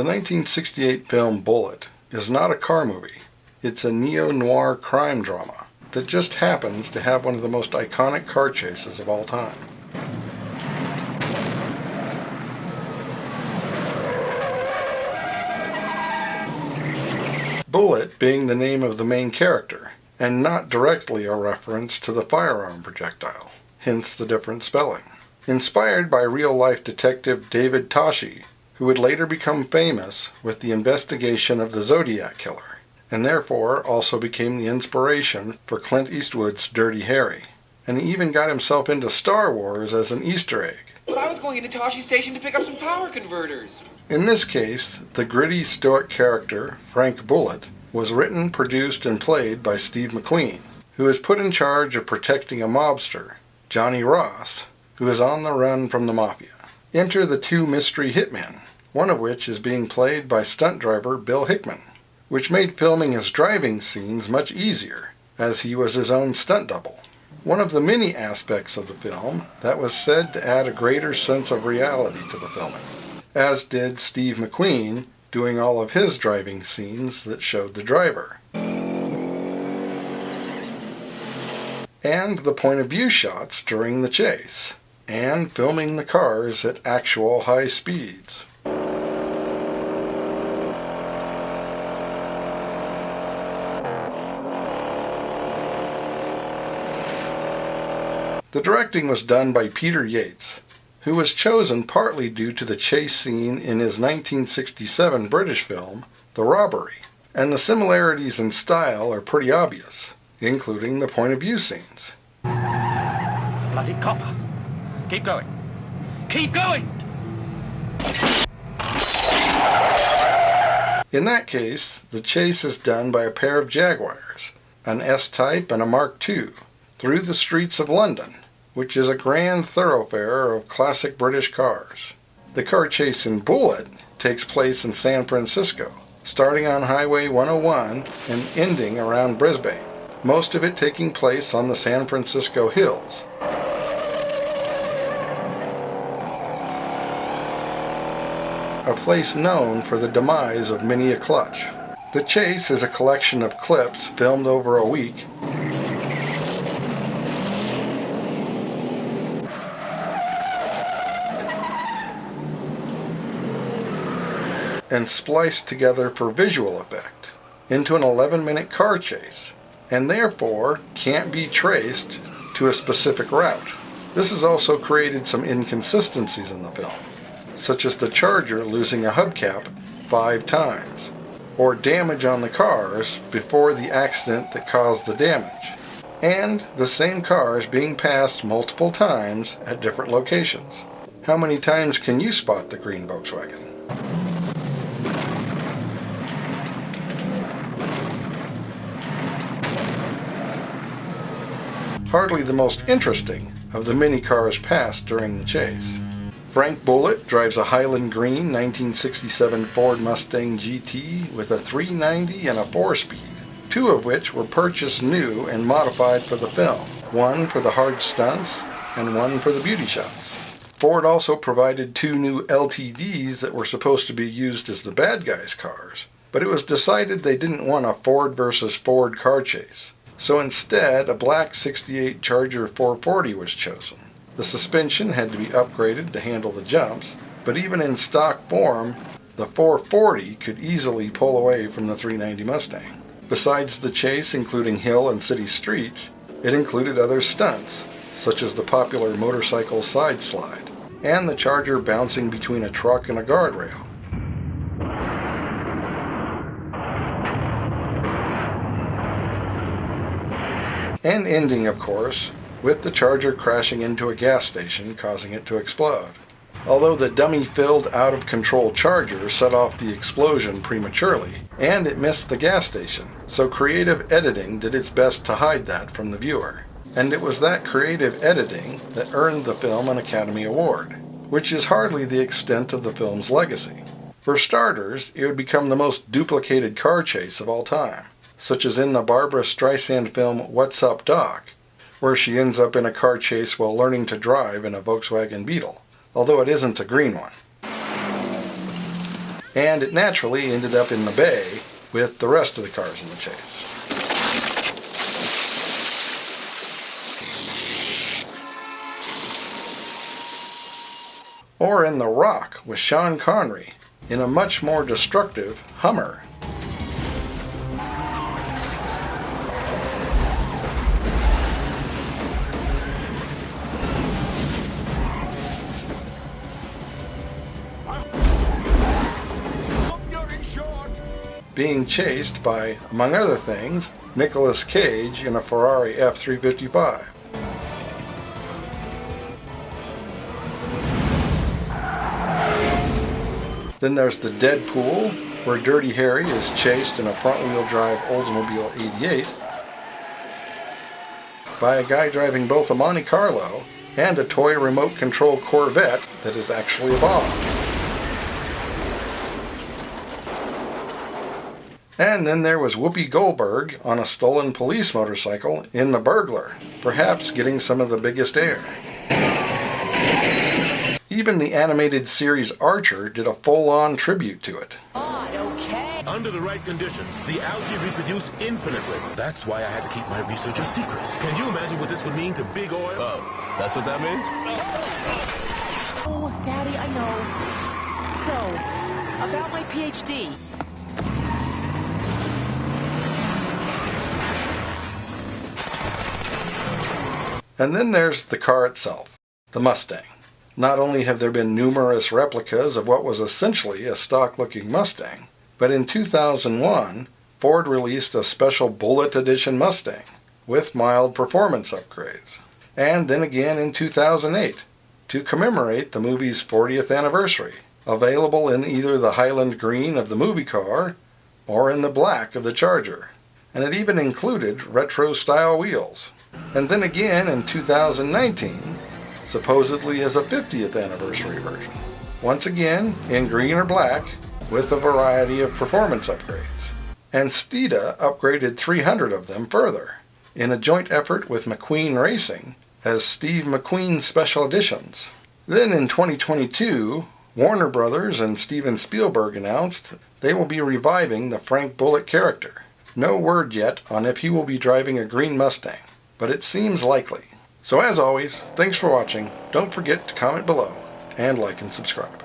The 1968 film Bullitt is not a car movie. It's a neo-noir crime drama that just happens to have one of the most iconic car chases of all time. Bullitt being the name of the main character, and not directly a reference to the firearm projectile, hence the different spelling. Inspired by real-life detective David Toschi, who would later become famous with the investigation of the Zodiac Killer, and therefore also became the inspiration for Clint Eastwood's Dirty Harry, and he even got himself into Star Wars as an Easter egg. But I was going into Toschi Station to pick up some power converters. In this case, the gritty, stoic character, Frank Bullitt, was written, produced, and played by Steve McQueen, who is put in charge of protecting a mobster, Johnny Ross, who is on the run from the mafia. Enter the two mystery hitmen, one of which is being played by stunt driver Bill Hickman, which made filming his driving scenes much easier, as he was his own stunt double. One of the many aspects of the film that was said to add a greater sense of reality to the filming, as did Steve McQueen doing all of his driving scenes that showed the driver. And the point of view shots during the chase, and filming the cars at actual high speeds. The directing was done by Peter Yates, who was chosen partly due to the chase scene in his 1967 British film, The Robbery, and the similarities in style are pretty obvious, including the point of view scenes. Bloody copper! Keep going! Keep going! In that case, the chase is done by a pair of Jaguars, an S-Type and a Mark II, through the streets of London, which is a grand thoroughfare of classic British cars. The car chase in Bullitt takes place in San Francisco, starting on Highway 101 and ending around Brisbane, most of it taking place on the San Francisco hills. A place known for the demise of many a clutch. The chase is a collection of clips filmed over a week and spliced together for visual effect into an 11-minute car chase, and therefore can't be traced to a specific route. This has also created some inconsistencies in the film, such as the Charger losing a hubcap 5 times, or damage on the cars before the accident that caused the damage, and the same cars being passed multiple times at different locations. How many times can you spot the green Volkswagen? Hardly the most interesting of the many cars passed during the chase. Frank Bullitt drives a Highland Green 1967 Ford Mustang GT with a 390 and a 4-speed, 2 of which were purchased new and modified for the film, 1 for the hard stunts and 1 for the beauty shots. Ford also provided 2 new LTDs that were supposed to be used as the bad guys' cars, but it was decided they didn't want a Ford versus Ford car chase. So instead, a black 68 Charger 440 was chosen. The suspension had to be upgraded to handle the jumps, but even in stock form, the 440 could easily pull away from the 390 Mustang. Besides the chase including hill and city streets, it included other stunts, such as the popular motorcycle side slide, and the Charger bouncing between a truck and a guardrail. And ending, of course, with the Charger crashing into a gas station, causing it to explode. Although the dummy-filled, out-of-control Charger set off the explosion prematurely, and it missed the gas station, so creative editing did its best to hide that from the viewer. And it was that creative editing that earned the film an Academy Award, which is hardly the extent of the film's legacy. For starters, it would become the most duplicated car chase of all time, such as in the Barbra Streisand film What's Up, Doc, where she ends up in a car chase while learning to drive in a Volkswagen Beetle, although it isn't a green one. and it naturally ended up in the bay with the rest of the cars in the chase. Or in The Rock with Sean Connery in a much more destructive Hummer. Being chased by, among other things, Nicolas Cage in a Ferrari F355. Then there's the Deadpool, where Dirty Harry is chased in a front-wheel drive Oldsmobile 88 by a guy driving both a Monte Carlo and a toy remote-control Corvette that is actually a bomb. And then there was Whoopi Goldberg on a stolen police motorcycle in The Burglar, perhaps getting some of the biggest air. Even the animated series Archer did a full-on tribute to it. Okay. Under the right conditions, the algae reproduce infinitely. That's why I had to keep my research a secret. Can you imagine what this would mean to big oil? Oh, that's what that means? Oh, Daddy, I know. So, about my PhD. And then there's the car itself, the Mustang. Not only have there been numerous replicas of what was essentially a stock-looking Mustang, but in 2001, Ford released a special Bullitt edition Mustang with mild performance upgrades. And then again in 2008, to commemorate the movie's 40th anniversary, available in either the Highland green of the movie car or in the black of the Charger. And it even included retro-style wheels. And then again in 2019, supposedly as a 50th anniversary version. Once again, in green or black, with a variety of performance upgrades. And Steeda upgraded 300 of them further, in a joint effort with McQueen Racing, as Steve McQueen Special Editions. Then in 2022, Warner Brothers and Steven Spielberg announced they will be reviving the Frank Bullitt character. No word yet on if he will be driving a green Mustang, but it seems likely. So as always, thanks for watching. Don't forget to comment below and like and subscribe.